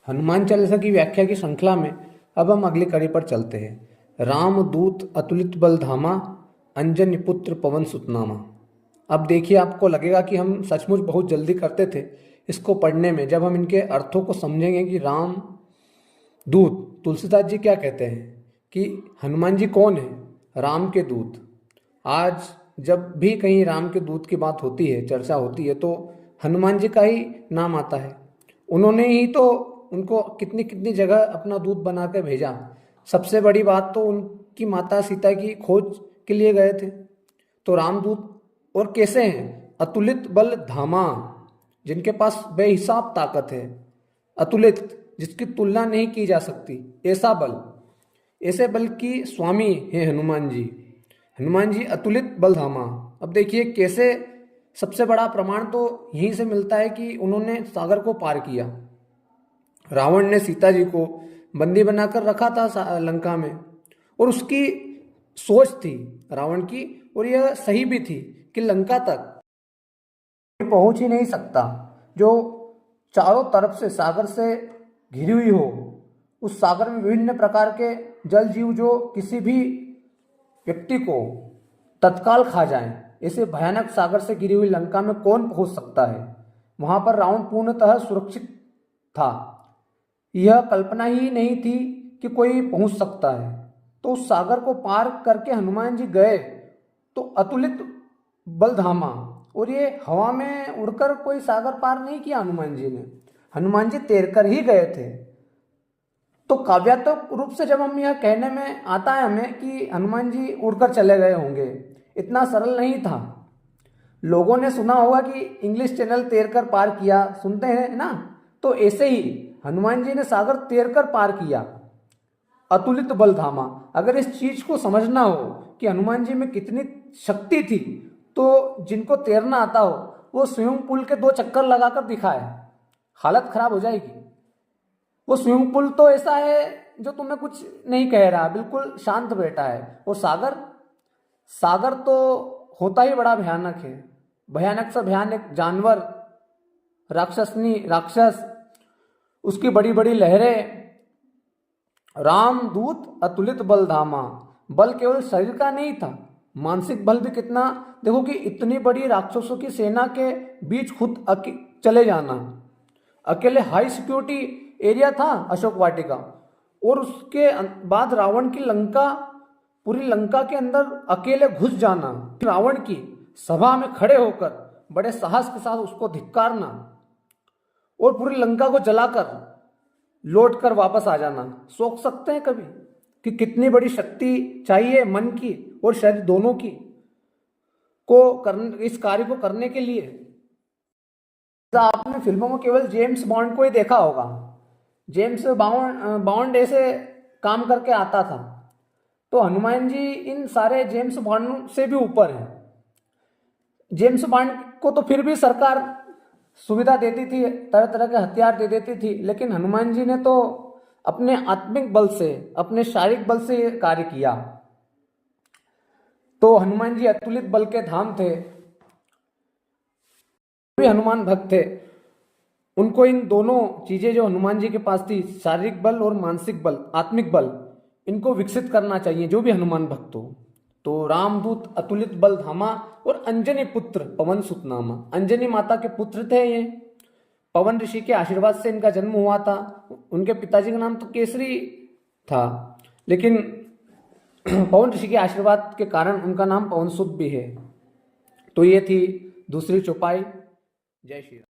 हनुमान चालीसा की व्याख्या की श्रृंखला में अब हम अगली कड़ी पर चलते हैं। राम दूत अतुलित बल धामा, अंजनी पुत्र पवन सुत नामा। अब देखिए, आपको लगेगा कि हम सचमुच बहुत जल्दी करते थे इसको पढ़ने में। जब हम इनके अर्थों को समझेंगे कि राम दूत, तुलसीदास जी क्या कहते हैं कि हनुमान जी कौन है? राम के दूत। आज जब भी कहीं राम के दूत की बात होती है, चर्चा होती है, तो हनुमान जी का ही नाम आता है। उन्होंने ही तो उनको कितनी कितनी जगह अपना दूत बना कर भेजा। सबसे बड़ी बात तो उनकी माता सीता की खोज के लिए गए थे। तो रामदूत और कैसे हैं? अतुलित बल धामा, जिनके पास बेहिसाब ताकत है। अतुलित, जिसकी तुलना नहीं की जा सकती, ऐसा बल, ऐसे बल की स्वामी है हनुमान जी। हनुमान जी अतुलित बल धामा। अब देखिए कैसे। सबसे बड़ा प्रमाण तो यहीं से मिलता है कि उन्होंने सागर को पार किया। रावण ने सीता जी को बंदी बनाकर रखा था लंका में, और उसकी सोच थी रावण की, और यह सही भी थी कि लंका तक पहुंच ही नहीं सकता जो चारों तरफ से सागर से घिरी हुई हो। उस सागर में विभिन्न प्रकार के जल जीव जो किसी भी व्यक्ति को तत्काल खा जाएं, ऐसे भयानक सागर से घिरी हुई लंका में कौन पहुंच सकता है? वहां पर रावण पूर्णतः सुरक्षित था। यह कल्पना ही नहीं थी कि कोई पहुंच सकता है। तो उस सागर को पार करके हनुमान जी गए तो अतुलित बलधामा, और ये हवा में उड़कर कोई सागर पार नहीं किया हनुमान जी ने। हनुमान जी तैरकर ही गए थे। तो काव्यात्मक रूप से जब हम यह कहने में आता है हमें कि हनुमान जी उड़कर चले गए होंगे, इतना सरल नहीं था। लोगों ने सुना होगा कि इंग्लिश चैनल तैरकर पार किया, सुनते हैं ना? तो ऐसे ही हनुमान जी ने सागर तैरकर पार किया, अतुलित बल धामा। अगर इस चीज को समझना हो कि हनुमान जी में कितनी शक्ति थी, तो जिनको तैरना आता हो वो स्विमिंग पूल के 2 चक्कर लगाकर दिखाए, हालत खराब हो जाएगी। वो स्विमिंग पूल तो ऐसा है जो तुम्हें कुछ नहीं कह रहा, बिल्कुल शांत बैठा है। और सागर, सागर तो होता ही बड़ा भयानक है। भयानक से भयानक जानवर, राक्षसनी राक्षस, उसकी बड़ी बड़ी लहरें। रामदूत अतुलित बल धामा। बल केवल शरीर का नहीं था, मानसिक बल भी कितना। देखो कि इतनी बड़ी राक्षसों की सेना के बीच खुद चले जाना, अकेले। हाई सिक्योरिटी एरिया था अशोक वाटिका, और उसके बाद रावण की लंका, पूरी लंका के अंदर अकेले घुस जाना, रावण की सभा में खड़े होकर बड़े साहस के साथ उसको धिक्कारना, और पूरी लंका को जलाकर लौट कर वापस आ जाना। सोच सकते हैं कभी कि कितनी बड़ी शक्ति चाहिए मन की और शरीर दोनों की को करने, इस कार्य को करने के लिए। आपने फिल्मों में केवल जेम्स बॉन्ड को ही देखा होगा। जेम्स बॉन्ड ऐसे काम करके आता था, तो हनुमान जी इन सारे जेम्स बॉन्ड से भी ऊपर है। जेम्स बॉन्ड को तो फिर भी सरकार सुविधा देती थी, तरह तरह के हथियार दे देती थी, लेकिन हनुमान जी ने तो अपने आत्मिक बल से, अपने शारीरिक बल से कार्य किया। तो हनुमान जी अतुलित बल के धाम थे। भी हनुमान भक्त थे, उनको इन दोनों चीजें जो हनुमान जी के पास थी, शारीरिक बल और मानसिक बल, आत्मिक बल, इनको विकसित करना चाहिए जो भी हनुमान भक्त हो। तो रामदूत अतुलित बल धामा और अंजनी पुत्र पवन सुत नामा। अंजनी माता के पुत्र थे ये। पवन ऋषि के आशीर्वाद से इनका जन्म हुआ था। उनके पिताजी का नाम तो केसरी था, लेकिन पवन ऋषि के आशीर्वाद के कारण उनका नाम पवन सुत भी है। तो ये थी दूसरी चौपाई। जय श्री राम।